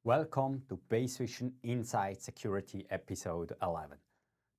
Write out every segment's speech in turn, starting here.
Welcome to Base Vision Inside Security episode 11.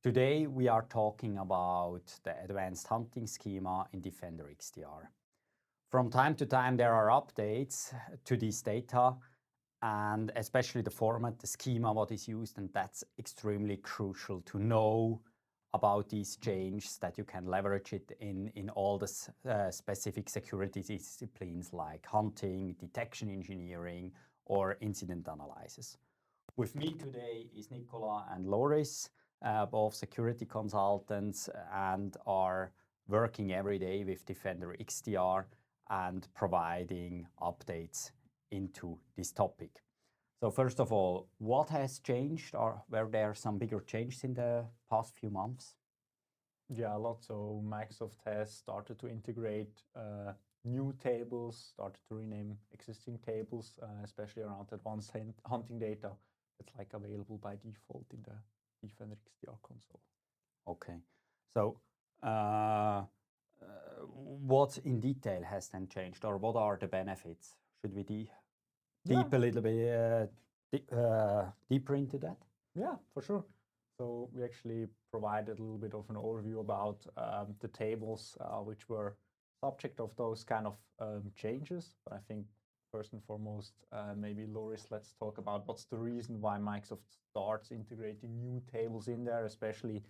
Today we are talking about the advanced hunting schema in Defender XDR. From time to time there are updates to this data and especially the format, the schema, what is used, and that's extremely crucial to know about these changes that you can leverage it in all the specific security disciplines like hunting, detection engineering, or incident analysis. With me today is Nicola and Loris, both security consultants and are working every day with Defender XDR and providing updates into this topic. So first of all, what has changed, or were there some bigger changes in the past few months? Yeah, a lot. So Microsoft has started to integrate new tables, started to rename existing tables, especially around advanced hunting data that's like available by default in the Defender XDR console. Okay, so what in detail has then changed, or what are the benefits? Should we deep a little bit deeper into that? Yeah, for sure. So we actually provided a little bit of an overview about the tables which were subject of those kind of changes. But I think first and foremost, maybe Loris, let's talk about what's the reason why Microsoft starts integrating new tables in there, especially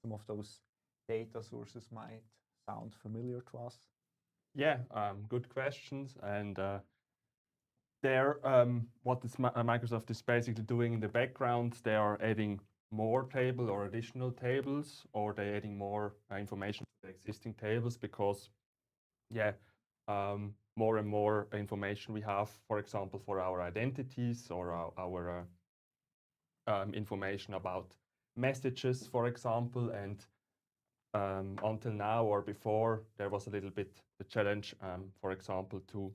some of those data sources might sound familiar to us. Yeah, good questions. And what Microsoft is basically doing in the background, they are adding more table or additional tables, or they're adding more information to the existing tables because, more and more information we have, for example, for our identities or our information about messages, for example. And until now or before, there was a little bit the challenge, for example, to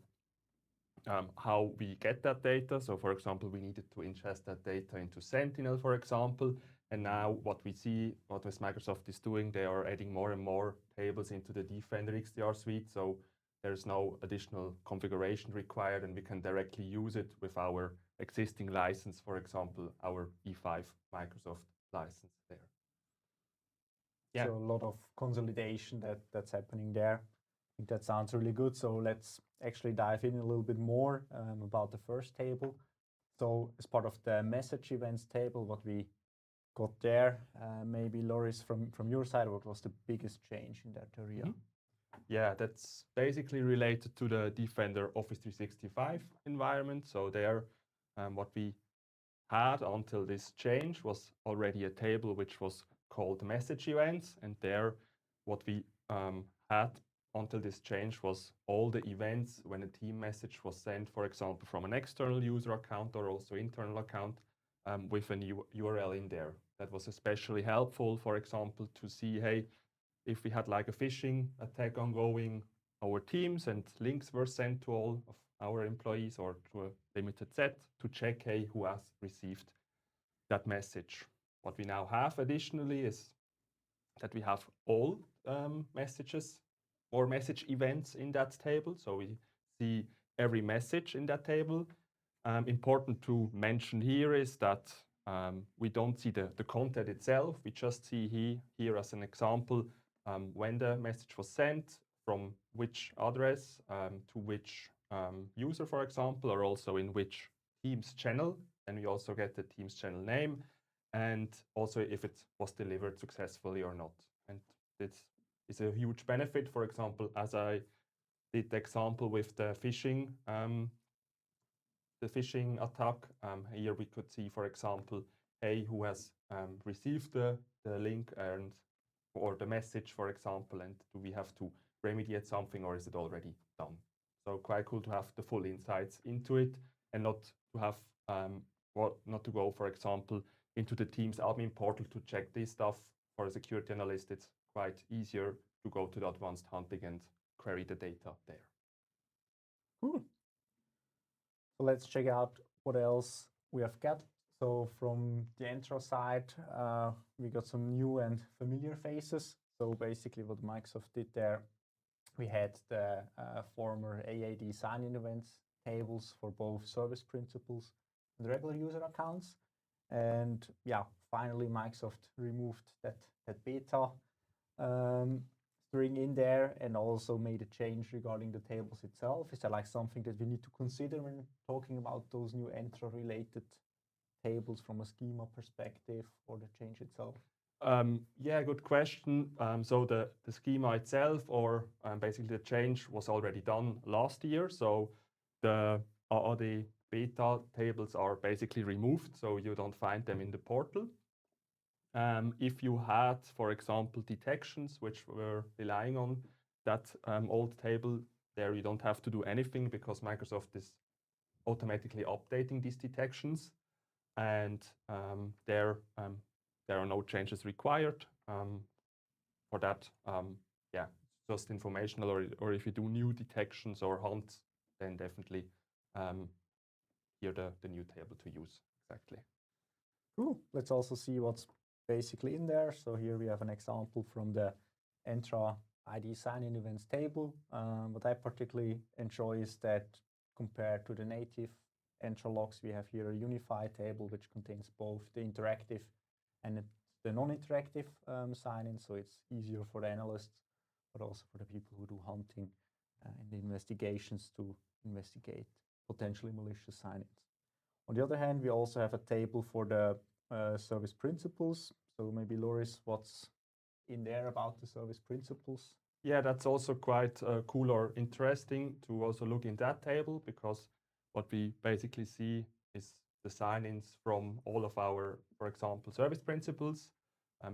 how we get that data. So for example, we needed to ingest that data into Sentinel, for example. And now what we see, what Microsoft is doing, they are adding more and more tables into the Defender XDR suite. So there's no additional configuration required, and we can directly use it with our existing license, for example, our E5 Microsoft license there. Yeah. So a lot of consolidation that's happening there. I think that sounds really good. So let's actually dive in a little bit more about the first table. So as part of the message events table, what we got there, maybe Loris, from your side, what was the biggest change in that area? Mm-hmm. Yeah, that's basically related to the Defender Office 365 environment. So there, what we had until this change was already a table which was called message events. And there, what we had until this change was all the events when a team message was sent, for example, from an external user account or also internal account with a new URL in there. That was especially helpful, for example, to see, hey, if we had like a phishing attack ongoing, our teams and links were sent to all of our employees or to a limited set to check, hey, who has received that message. What we now have additionally is that we have all messages or message events in that table. So we see every message in that table. Important to mention here is that we don't see the content itself. We just see here as an example when the message was sent, from which address to which user, for example, or also in which Teams channel. And we also get the Teams channel name and also if it was delivered successfully or not. And this is a huge benefit. For example, as I did the example with the phishing attack, here we could see, for example, hey, who has received the link and or the message, for example, and do we have to remediate something or is it already done? So quite cool to have the full insights into it and not to have not to go, for example, into the Teams admin portal to check this stuff. For a security analyst, it's quite easier to go to the advanced hunting and query the data there. Cool. So let's check out what else we have got. So from the Entra side, we got some new and familiar faces. So basically what Microsoft did there, we had the former AAD sign-in events tables for both service principals and regular user accounts. And yeah, finally Microsoft removed that beta string in there and also made a change regarding the tables itself. Is that like something that we need to consider when talking about those new Entra related tables from a schema perspective, or the change itself? Yeah, good question. So the schema itself, or basically the change, was already done last year. So all the beta tables are basically removed, so you don't find them in the portal. If you had, for example, detections which were relying on that old table, there you don't have to do anything because Microsoft is automatically updating these detections, and there are no changes required for that. Yeah, just informational, or if you do new detections or hunts, then definitely here the new table to use. Exactly. Cool. Let's also see what's basically in there. So here we have an example from the Entra ID sign-in events table. What I particularly enjoy is that compared to the native Entra logs, we have here a unified table which contains both the interactive and the non-interactive sign-in. So it's easier for the analysts, but also for the people who do hunting and the investigations to investigate potentially malicious sign-ins. On the other hand, we also have a table for the service principals. So maybe Loris, what's in there about the service principals? Yeah, that's also quite cool or interesting to also look in that table, because what we basically see is the sign-ins from all of our, for example, service principals.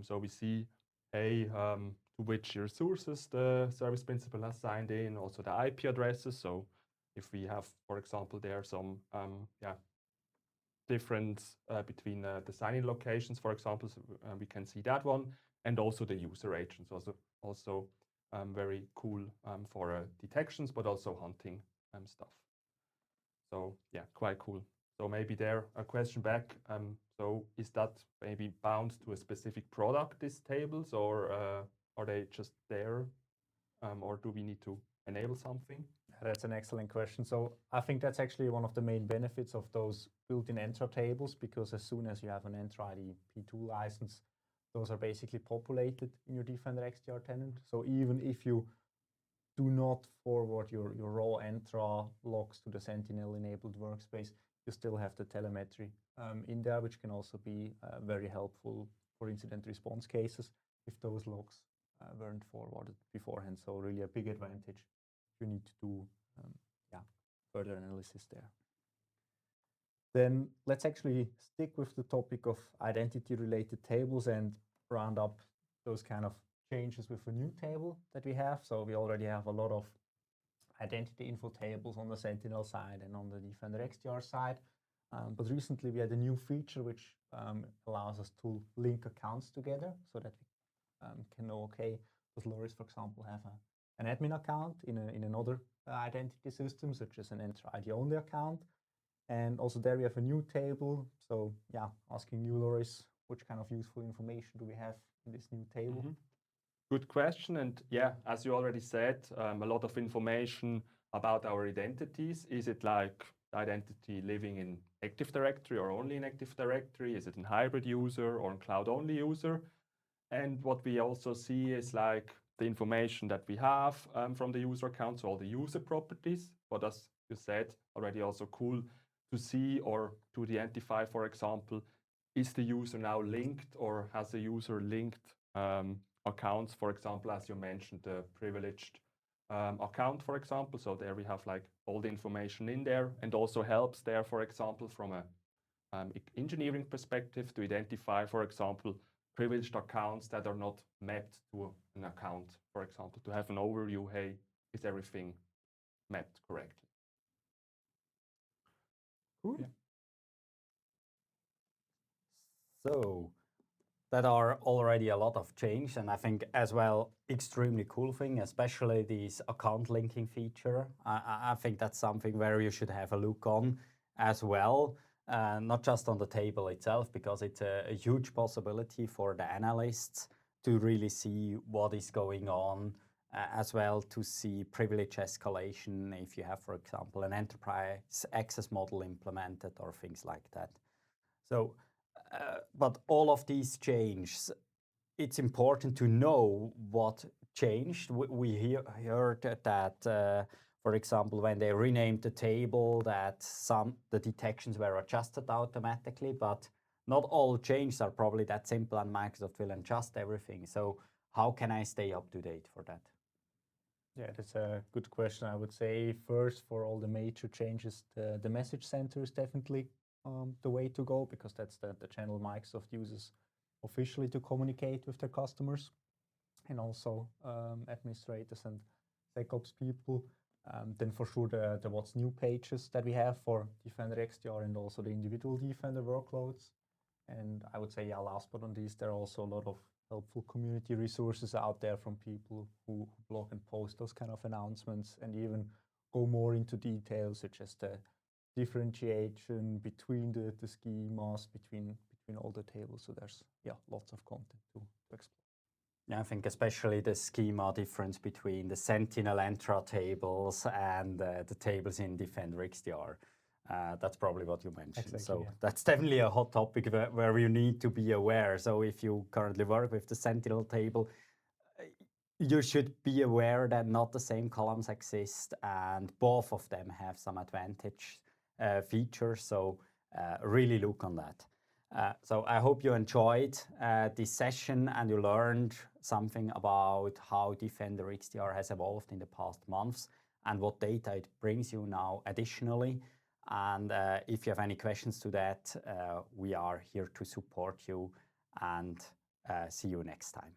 So we see to which resources the service principal has signed in, also the IP addresses. So if we have, for example, there some difference between the sign-in locations, for example, so, we can see that one, and also the user agents, also very cool for detections, but also hunting stuff. So yeah, quite cool. So maybe there a question back. So is that maybe bound to a specific product, these tables, or are they just there, or do we need to enable something? That's an excellent question. So I think that's actually one of the main benefits of those built-in Entra tables, because as soon as you have an Entra ID P2 license, those are basically populated in your Defender XDR tenant. So even if you do not forward your raw Entra logs to the Sentinel-enabled workspace, you still have the telemetry in there, which can also be very helpful for incident response cases if those logs weren't forwarded beforehand. So really a big advantage. You need to do further analysis there. Then let's actually stick with the topic of identity-related tables and round up those kind of changes with a new table that we have. So we already have a lot of identity info tables on the Sentinel side and on the Defender XDR side. But recently we had a new feature which allows us to link accounts together so that we can know, okay, does Loris, for example, have an admin account in another identity system, such as an Entra ID only account. And also there we have a new table. So yeah, asking you, Loris, which kind of useful information do we have in this new table? Mm-hmm. Good question. And yeah, as you already said, a lot of information about our identities. Is it like identity living in Active Directory or only in Active Directory? Is it in hybrid user or in cloud only user? And what we also see is like the information that we have from the user account, so all the user properties. But as you said, already also cool to see or to identify, for example, is the user now linked, or has the user linked accounts, for example, as you mentioned, the privileged account, for example. So there we have like all the information in there, and also helps there, for example, from a engineering perspective to identify, for example, privileged accounts that are not mapped to an account, for example, to have an overview, hey, is everything mapped correctly? Cool. Yeah. So that are already a lot of change, and I think as well extremely cool thing, especially this account linking feature. I think that's something where you should have a look on as well, not just on the table itself, because it's a huge possibility for the analysts to really see what is going on as well to see privilege escalation if you have, for example, an enterprise access model implemented or things like that. So, but all of these changes, it's important to know what changed. We heard that, for example, when they renamed the table, that the detections were adjusted automatically, but not all changes are probably that simple, and Microsoft will adjust everything. So how can I stay up to date for that? Yeah, that's a good question. I would say first, for all the major changes, the message center is definitely the way to go, because that's the channel Microsoft uses officially to communicate with their customers, and also administrators and SecOps people. Then for sure the what's new pages that we have for Defender XDR and also the individual Defender workloads. And I would say, yeah, last but not least, there are also a lot of helpful community resources out there from people who blog and post those kind of announcements, and even go more into details, such as the differentiation between the schemas, between all the tables. So there's, yeah, lots of content to explore. Yeah, I think especially the schema difference between the Sentinel Entra tables and the tables in Defender XDR. That's probably what you mentioned. Exactly, so yeah. that's definitely a hot topic where you need to be aware. So if you currently work with the Sentinel table, you should be aware that not the same columns exist, and both of them have some advantage features. So really look on that. So I hope you enjoyed this session and you learned something about how Defender XDR has evolved in the past months and what data it brings you now additionally. And if you have any questions to that, we are here to support you, and see you next time.